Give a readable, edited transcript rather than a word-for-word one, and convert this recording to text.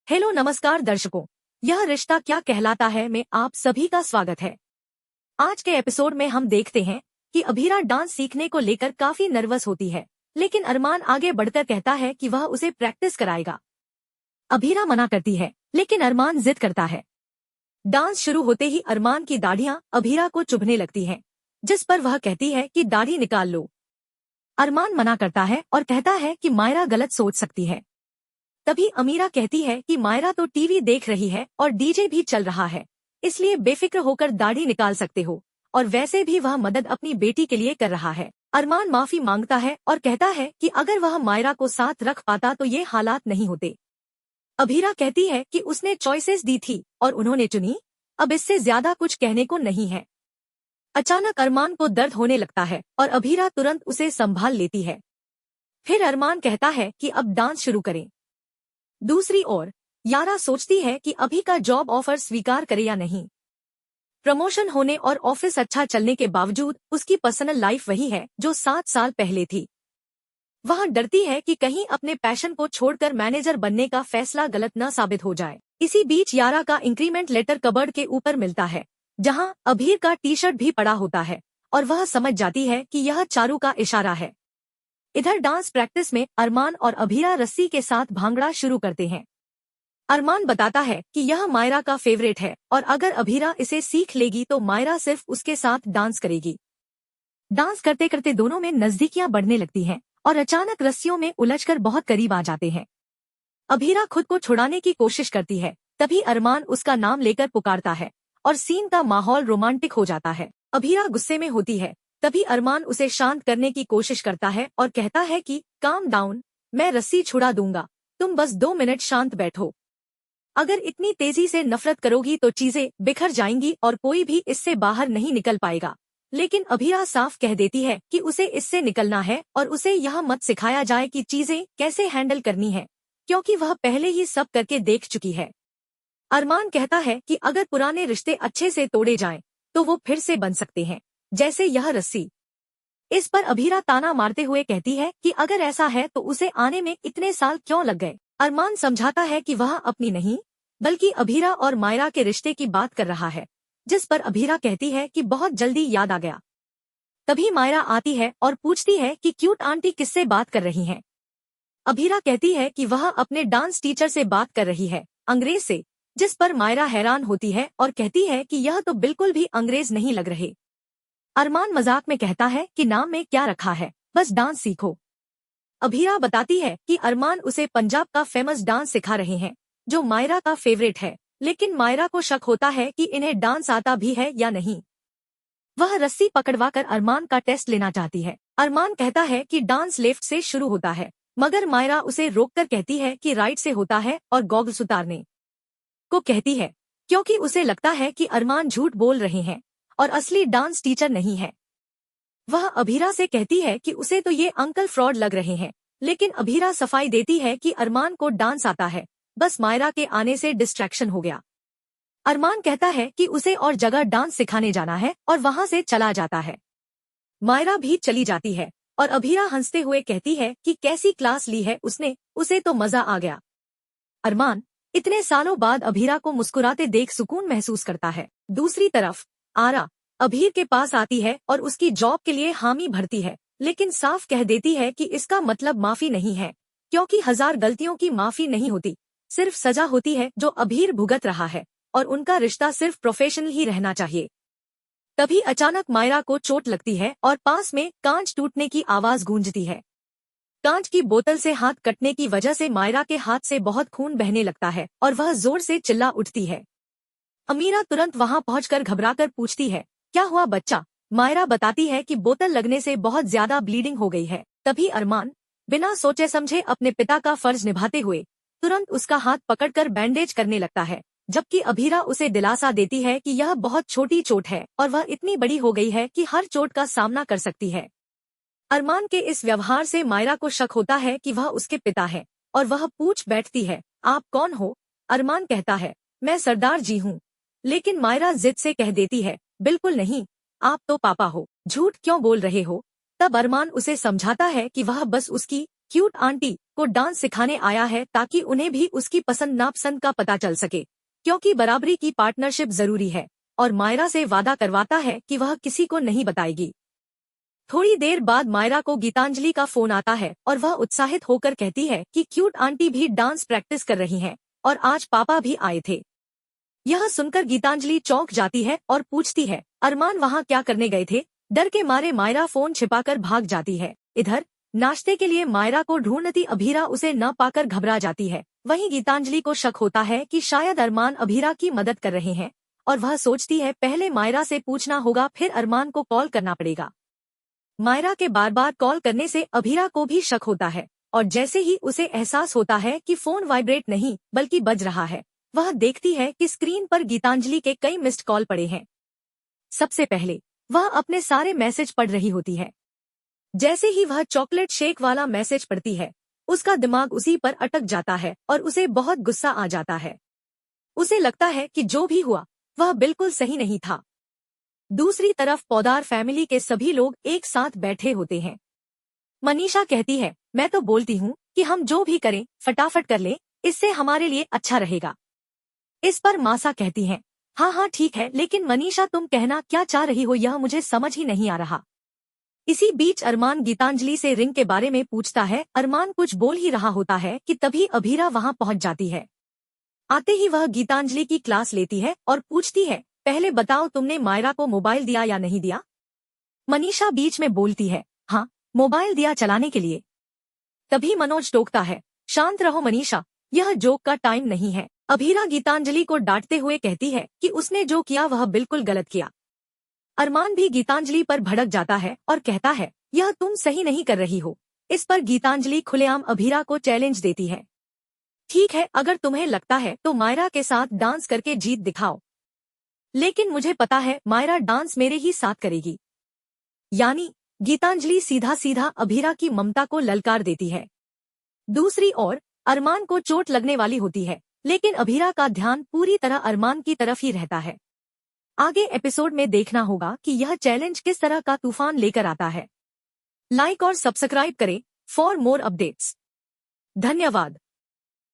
Hello नमस्कार दर्शकों, यह रिश्ता क्या कहलाता है में आप सभी का स्वागत है। आज के एपिसोड में हम देखते हैं कि अभीरा डांस सीखने को लेकर काफी नर्वस होती है, लेकिन अरमान आगे बढ़कर कहता है कि वह उसे प्रैक्टिस कराएगा। अभीरा मना करती है, लेकिन अरमान जिद करता है। डांस शुरू होते ही अरमान की दाढ़ियां अभीरा को चुभने लगती हैं, जिस पर वह कहती है कि दाढ़ी निकाल लो। अरमान मना करता है और कहता है कि मायरा गलत सोच सकती है। तभी अमीरा कहती है कि मायरा तो टीवी देख रही है और डीजे भी चल रहा है, इसलिए बेफिक्र होकर दाढ़ी निकाल सकते हो, और वैसे भी वह मदद अपनी बेटी के लिए कर रहा है। अरमान माफी मांगता है और कहता है कि अगर वह मायरा को साथ रख पाता तो ये हालात नहीं होते। अभीरा कहती है कि उसने चॉइसेस दी थी और उन्होंने चुनी, अब इससे ज्यादा कुछ कहने को नहीं है। अचानक अरमान को दर्द होने लगता है और अभीरा तुरंत उसे संभाल लेती है। फिर अरमान कहता है कि अब डांस शुरू करें। दूसरी ओर यारा सोचती है कि अभी का जॉब ऑफर स्वीकार करे या नहीं। प्रमोशन होने और ऑफिस अच्छा चलने के बावजूद उसकी पर्सनल लाइफ वही है जो 7 साल पहले थी। वह डरती है कि कहीं अपने पैशन को छोड़कर मैनेजर बनने का फैसला गलत न साबित हो जाए। इसी बीच यारा का इंक्रीमेंट लेटर कबर्ड के ऊपर मिलता है, जहां अभीर का टी शर्ट भी पड़ा होता है, और वह समझ जाती है कि यह चारू का इशारा है। इधर डांस प्रैक्टिस में अरमान और अभीरा रस्सी के साथ भांगड़ा शुरू करते हैं। अरमान बताता है कि यह मायरा का फेवरेट है और अगर अभीरा इसे सीख लेगी तो मायरा सिर्फ उसके साथ डांस करेगी। डांस करते करते दोनों में नजदीकियां बढ़ने लगती हैं और अचानक रस्सियों में उलझकर बहुत करीब आ जाते हैं। अभीरा खुद को छुड़ाने की कोशिश करती है, तभी अरमान उसका नाम लेकर पुकारता है और सीन का माहौल रोमांटिक हो जाता है। अभीरा गुस्से में होती है, तभी अरमान उसे शांत करने की कोशिश करता है और कहता है कि काम डाउन, मैं रस्सी छुड़ा दूंगा, तुम बस 2 मिनट शांत बैठो। अगर इतनी तेजी से नफरत करोगी तो चीजें बिखर जाएंगी और कोई भी इससे बाहर नहीं निकल पाएगा। लेकिन अभीरा साफ कह देती है कि उसे इससे निकलना है और उसे यह मत सिखाया जाए कि चीजें कैसे हैंडल करनी है, क्योंकि वह पहले ही सब करके देख चुकी है। अरमान कहता है कि अगर पुराने रिश्ते अच्छे से तोड़े जाएं, तो वो फिर से बन सकते हैं, जैसे यह रस्सी। इस पर अभीरा ताना मारते हुए कहती है कि अगर ऐसा है तो उसे आने में इतने साल क्यों लग गए। अरमान समझाता है कि वह अपनी नहीं बल्कि अभीरा और मायरा के रिश्ते की बात कर रहा है, जिस पर अभीरा कहती है कि बहुत जल्दी याद आ गया। तभी मायरा आती है और पूछती है कि क्यूट आंटी किससे बात कर रही हैं। अभीरा कहती है कि वह अपने डांस टीचर से बात कर रही है, अंग्रेज से, जिस पर मायरा हैरान होती है और कहती है कि यह तो बिल्कुल भी अंग्रेज नहीं लग रहे। अरमान मजाक में कहता है कि नाम में क्या रखा है, बस डांस सीखो। अभीरा बताती है कि अरमान उसे पंजाब का फेमस डांस सिखा रहे हैं, जो मायरा का फेवरेट है, लेकिन मायरा को शक होता है कि इन्हें डांस आता भी है या नहीं। वह रस्सी पकड़वाकर अरमान का टेस्ट लेना चाहती है। अरमान कहता है कि डांस लेफ्ट से शुरू होता है, मगर मायरा उसे रोककर कहती है कि राइट से होता है और गॉगल्स उतारने को कहती है, क्योंकि उसे लगता है कि अरमान झूठ बोल रहे हैं और असली डांस टीचर नहीं है। वह अभीरा से कहती है कि उसे तो ये अंकल फ्रॉड लग रहे हैं, लेकिन अभीरा सफाई देती है कि अरमान को डांस आता है, बस मायरा के आने से डिस्ट्रैक्शन हो गया। अरमान कहता है कि उसे और जगह डांस सिखाने जाना है और वहां से चला जाता है। मायरा भी चली जाती है और अभीरा हंसते हुए कहती है कि कैसी क्लास ली है उसने, उसे तो मजा आ गया। अरमान इतने सालों बाद अभीरा को मुस्कुराते देख सुकून महसूस करता है। दूसरी तरफ आरा अभीर के पास आती है और उसकी जॉब के लिए हामी भरती है, लेकिन साफ कह देती है कि इसका मतलब माफी नहीं है, क्योंकि 1000 गलतियों की माफी नहीं होती, सिर्फ सजा होती है जो अभीर भुगत रहा है, और उनका रिश्ता सिर्फ प्रोफेशनल ही रहना चाहिए। तभी अचानक मायरा को चोट लगती है और पास में कांच टूटने की आवाज गूंजती है। कांच की बोतल से हाथ कटने की वजह से मायरा के हाथ से बहुत खून बहने लगता है और वह जोर से चिल्ला उठती है। अमीरा तुरंत वहां पहुंचकर घबराकर पूछती है, क्या हुआ बच्चा? मायरा बताती है कि बोतल लगने से बहुत ज्यादा ब्लीडिंग हो गई है। तभी अरमान बिना सोचे समझे अपने पिता का फर्ज निभाते हुए तुरंत उसका हाथ पकड़कर बैंडेज करने लगता है, जबकि अभीरा उसे दिलासा देती है कि यह बहुत छोटी चोट है और वह इतनी बड़ी हो गई है कि हर चोट का सामना कर सकती है। अरमान के इस व्यवहार से मायरा को शक होता है कि वह उसके पिता है और वह पूछ बैठती है, आप कौन हो? अरमान कहता है, मैं सरदार जी हूँ। लेकिन मायरा जिद से कह देती है, बिल्कुल नहीं, आप तो पापा हो, झूठ क्यों बोल रहे हो? तब अरमान उसे समझाता है कि वह बस उसकी क्यूट आंटी को डांस सिखाने आया है ताकि उन्हें भी उसकी पसंद नापसंद का पता चल सके, क्योंकि बराबरी की पार्टनरशिप जरूरी है। और मायरा से वादा करवाता है कि वह किसी को नहीं बताएगी। थोड़ी देर बाद मायरा को गीतांजलि का फोन आता है और वह उत्साहित होकर कहती है कि क्यूट आंटी भी डांस प्रैक्टिस कर रही हैं और आज पापा भी आए थे। यह सुनकर गीतांजलि चौंक जाती है और पूछती है, अरमान वहाँ क्या करने गए थे? डर के मारे मायरा फोन छिपाकर भाग जाती है। इधर नाश्ते के लिए मायरा को ढूंढती अभीरा उसे न पाकर घबरा जाती है। वहीं गीतांजलि को शक होता है कि शायद अरमान अभीरा की मदद कर रहे हैं और वह सोचती है पहले मायरा से पूछना होगा, फिर अरमान को कॉल करना पड़ेगा। मायरा के बार बार कॉल करने से अभीरा को भी शक होता है और जैसे ही उसे एहसास होता है कि फोन वाइब्रेट नहीं बल्कि बज रहा है, वह देखती है कि स्क्रीन पर गीतांजलि के कई मिस्ड कॉल पड़े हैं। सबसे पहले वह अपने सारे मैसेज पढ़ रही होती है। जैसे ही वह चॉकलेट शेक वाला मैसेज पढ़ती है, उसका दिमाग उसी पर अटक जाता है और उसे बहुत गुस्सा आ जाता है। उसे लगता है कि जो भी हुआ वह बिल्कुल सही नहीं था। दूसरी तरफ पौदार फैमिली के सभी लोग एक साथ बैठे होते हैं। मनीषा कहती है, मैं तो बोलती हूँ कि हम जो भी करें फटाफट कर लें, इससे हमारे लिए अच्छा रहेगा। इस पर मासा कहती हैं, हाँ हाँ ठीक है, लेकिन मनीषा तुम कहना क्या चाह रही हो यह मुझे समझ ही नहीं आ रहा। इसी बीच अरमान गीतांजलि से रिंग के बारे में पूछता है। अरमान कुछ बोल ही रहा होता है कि तभी अभीरा वहां पहुंच जाती है। आते ही वह गीतांजलि की क्लास लेती है और पूछती है, पहले बताओ तुमने मायरा को मोबाइल दिया या नहीं दिया? मनीषा बीच में बोलती है, हाँ मोबाइल दिया चलाने के लिए। तभी मनोज टोकता है, शांत रहो मनीषा, यह जोक का टाइम नहीं है। अभीरा गीतांजलि को डांटते हुए कहती है कि उसने जो किया वह बिल्कुल गलत किया। अरमान भी गीतांजलि पर भड़क जाता है और कहता है, यह तुम सही नहीं कर रही हो। इस पर गीतांजलि खुलेआम अभीरा को चैलेंज देती है, ठीक है अगर तुम्हें लगता है तो मायरा के साथ डांस करके जीत दिखाओ, लेकिन मुझे पता है मायरा डांस मेरे ही साथ करेगी। यानी गीतांजलि सीधा सीधा अभीरा की ममता को ललकार देती है। दूसरी ओर अरमान को चोट लगने वाली होती है, लेकिन अभीरा का ध्यान पूरी तरह अरमान की तरफ ही रहता है। आगे एपिसोड में देखना होगा कि यह चैलेंज किस तरह का तूफान लेकर आता है। लाइक और सब्सक्राइब करें फॉर मोर अपडेट्स। धन्यवाद।